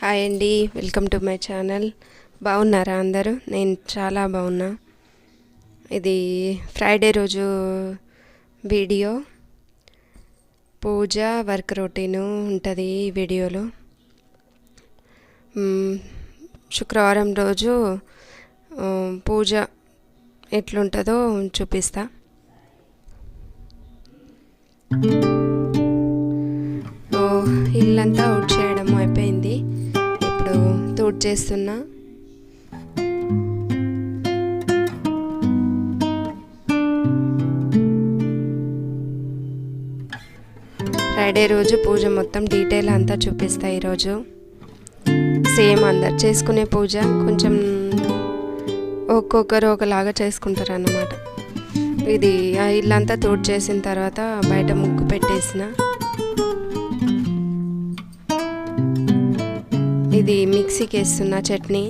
Hi అండి, welcome to my channel. బాగున్నారా అందరూ? నేను చాలా బాగున్నా. ఇది ఫ్రైడే రోజు వీడియో. పూజ వర్క్ రొటీను ఉంటుంది ఈ వీడియోలో. శుక్రవారం రోజు పూజ ఎట్లుంటుందో చూపిస్తా. ఇల్లంతా అవుట్ చేయడం అయిపోయింది. ఇప్పుడు తోడు చేస్తున్నా. ఫ్రైడే రోజు పూజ మొత్తం డీటెయిల్ అంతా చూపిస్తా. ఈరోజు సేమ్ అందరు చేసుకునే పూజ, కొంచెం ఒక్కొక్కరు ఒకలాగా చేసుకుంటారు అన్నమాట. ఇది ఇల్లంతా తోడు చేసిన తర్వాత బయట ముగ్గు పెట్టేసిన. ఇది మిక్సీకి వేస్తున్న చట్నీ.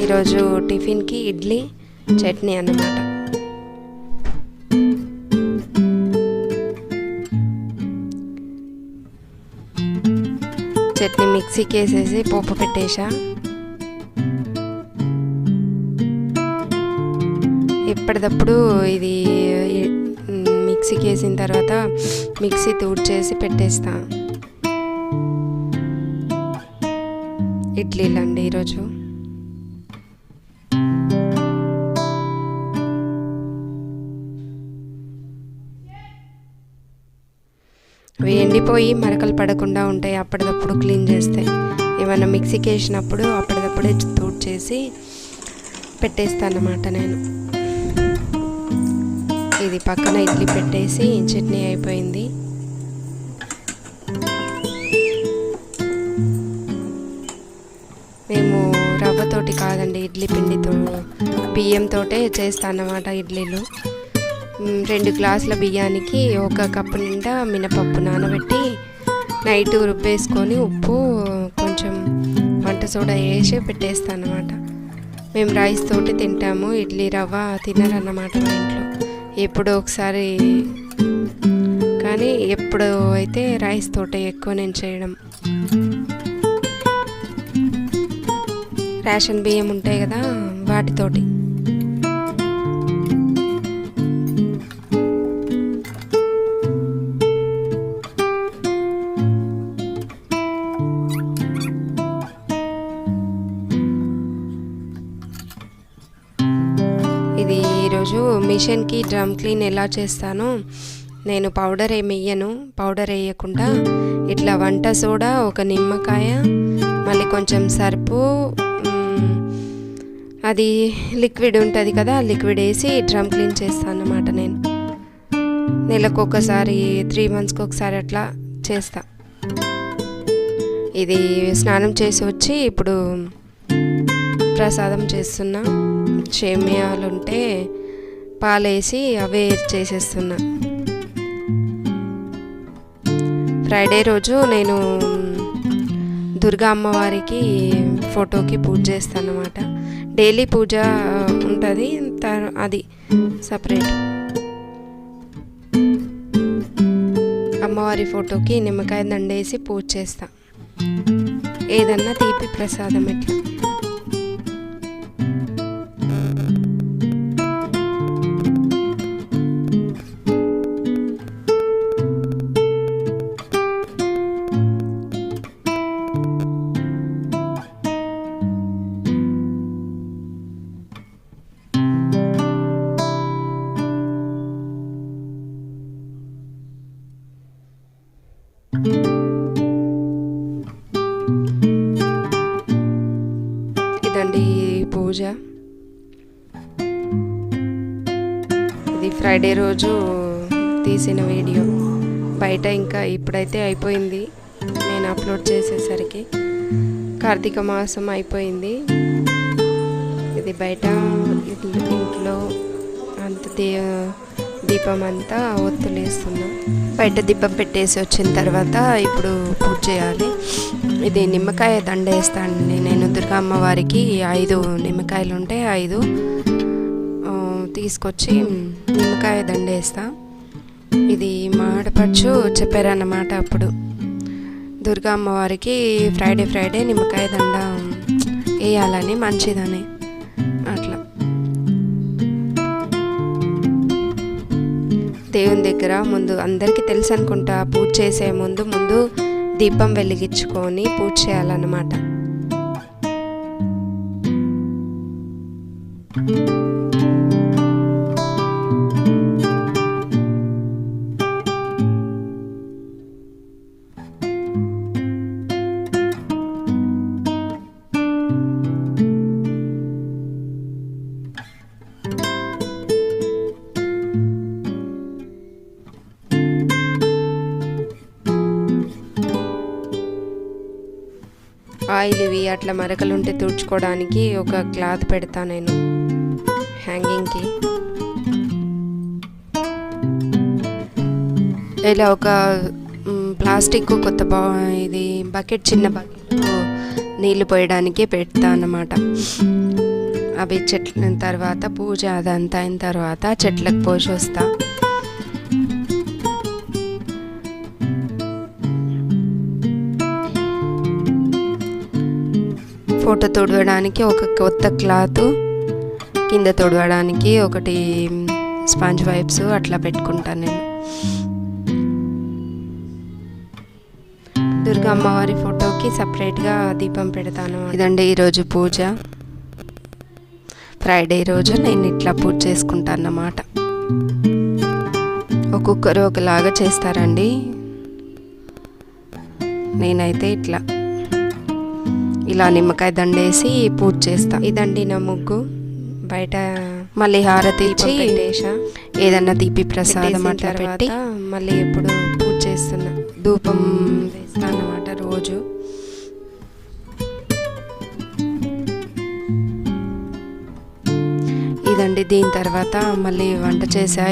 ఈరోజు టిఫిన్కి ఇడ్లీ చట్నీ అన్నమాట. చట్నీ మిక్సీకి వేసేసి పోపు పెట్టేసా. ఎప్పటికప్పుడు ఇది మిక్సీకి వేసిన తర్వాత మిక్సీ తూడ్చేసి పెట్టేస్తా. ఇడ్లీలు అండి ఈరోజు. అవి ఎండిపోయి మరకలు పడకుండా ఉంటాయి అప్పటికప్పుడు క్లీన్ చేస్తే. ఏమైనా మిక్సీకి వేసినప్పుడు అప్పటికప్పుడే తూడ్ చేసి పెట్టేస్తాను అన్నమాట నేను. ఇది పక్కన ఇడ్లీ పెట్టేసి చట్నీ అయిపోయింది. మేము రవ్వతోటి కాదండి, ఇడ్లీ పిండితో, బియ్యంతోటే చేస్తాను అన్నమాట ఇడ్లీలు. 2 గ్లాసుల బియ్యానికి 1 కప్పు నిండా మినపప్పు నానబెట్టి నైట్ రుబ్బేసుకొని ఉప్పు కొంచెం వంట సోడా వేసి పెట్టేస్తాను అన్నమాట. మేము రైస్ తోటి తింటాము, ఇడ్లీ రవ్వ తినరన్నమాట మా ఇంట్లో. ఎప్పుడో ఒకసారి, కానీ ఎప్పుడు అయితే రైస్ తోటే ఎక్కువ నేను చేయడం. రేషన్ బియ్యం ఉంటాయి కదా, వాటితోటి. ఇది ఈరోజు మిషన్కి డ్రమ్ క్లీన్ ఎలా చేస్తానో, నేను పౌడర్ ఏమి వేయను. పౌడర్ వేయకుండా ఇట్లా వంట సోడా, 1 నిమ్మకాయ, మళ్ళీ కొంచెం సర్పు, అది లిక్విడ్ ఉంటుంది కదా, లిక్విడ్ వేసి డ్రమ్ క్లీన్ చేస్తాను అన్నమాట. నేను నెలకు ఒకసారి, 3 మంత్స్కి ఒకసారి అట్లా చేస్తా. ఇది స్నానం చేసి వచ్చి ఇప్పుడు ప్రసాదం చేస్తున్నా. సేమియాలు ఉంటే పాలేసి అవే చేసేస్తున్నా. ఫ్రైడే రోజు నేను దుర్గా అమ్మవారికి ఫోటోకి పూజ చేస్తాను అన్నమాట. డైలీ పూజ ఉంటుంది, అది సపరేట్. అమ్మవారి ఫోటోకి నిమ్మకాయ దండేసి పూజ చేస్తా. ఏదన్నా తీపి ప్రసాదం ఇట్లా. ఇదండి పూజ. ఇది ఫ్రైడే రోజు తీసిన వీడియో. బయట ఇంకా ఇప్పుడైతే అయిపోయింది, నేను అప్లోడ్ చేసేసరికి కార్తీక మాసం అయిపోయింది. ఇది బయట ఇంట్లో అంత దీపం అంతా ఒత్తులేస్తున్నా. బయట దీపం పెట్టేసి వచ్చిన తర్వాత ఇప్పుడు పూజ చేయాలి. ఇది నిమ్మకాయ దండ వేస్తానండి నేను. దుర్గా అమ్మవారికి 5 నిమ్మకాయలు ఉంటే 5 తీసుకొచ్చి నిమ్మకాయ దండ వేస్తా. ఇది మా ఆడపడుచు చెప్పారన్నమాట అప్పుడు, దుర్గా అమ్మవారికి ఫ్రైడే నిమ్మకాయ దండ వేయాలని, మంచిదని అట్లా. దేవుని దగ్గర ముందు అందరికీ తెలుసు అనుకుంటా, పూజ చేసే ముందు దీపం వెలిగించుకొని పూజ చేయాలన్నమాట. ఆయిల్ ఇవి అట్లా మరకలుంటే తుడుచుకోవడానికి ఒక క్లాత్ పెడతా నేను హ్యాంగింగ్కి. ఇలా ఒక ప్లాస్టిక్ కొత్త ఇది బకెట్, చిన్న బకెట్ నీళ్ళు పోయడానికి పెడతా అన్నమాట. అవి చెట్ల తర్వాత పూజ అదంతా అయిన తర్వాత చెట్లకు పోసి వస్తా. ఫోటో తుడవడానికి ఒక కొత్త క్లాత్, కింద తుడవడానికి ఒకటి స్పాంజ్ వైప్స్ అట్లా పెట్టుకుంటాను నేను. దుర్గా అమ్మవారి ఫోటోకి సపరేట్గా దీపం పెడతాను. ఇదండి ఈరోజు పూజ. ఫ్రైడే రోజు నేను ఇట్లా పూజ చేసుకుంటాను అన్నమాట. ఒక్కొక్కరు ఒకలాగా చేస్తారండి, నేనైతే ఇలా నిమ్మకాయ దండేసి పూజ చేస్తా. ఇదండి నా ముగ్గు. బయట మళ్ళీ హారతి ఇచ్చి ఏదన్నా తీపి ప్రసాదం అట్లా పెట్టి మళ్ళీ ఎప్పుడు పూజ చేస్తున్నా, ధూపం వేస్తా అన్నమాట రోజు. ఇదండి దీని తర్వాత మళ్ళీ వంట చేసా.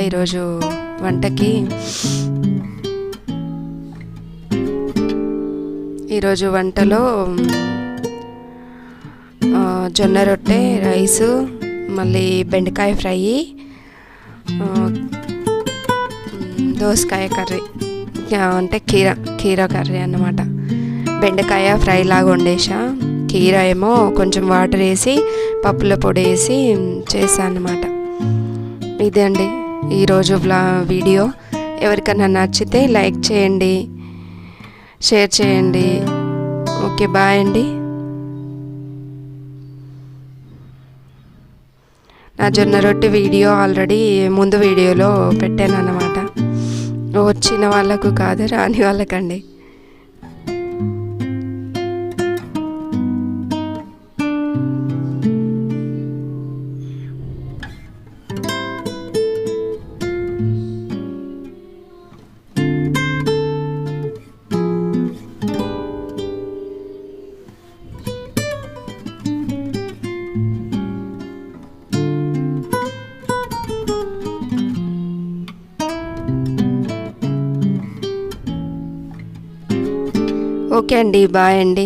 ఈరోజు వంటలో జొన్న రొట్టె, రైసు, మళ్ళీ బెండకాయ ఫ్రై, దోసకాయ కర్రీ, అంటే కీరా కర్రీ అన్నమాట. బెండకాయ ఫ్రై లాగా వండేసా, కీర ఏమో కొంచెం వాటర్ వేసి పప్పుల పొడి వేసి చేశాను అన్నమాట. ఇదే అండి ఈరోజు వీడియో. ఎవరికైనా నచ్చితే లైక్ చేయండి, షేర్ చేయండి. ఓకే, బాయ్ అండి. నా జొన్న రొట్టె వీడియో ఆల్రెడీ ముందు వీడియోలో పెట్టాను అన్నమాట. వచ్చిన వాళ్ళకు కాదు, రాని వాళ్ళకండి. ఓకే అండి, బాయ్ అండి.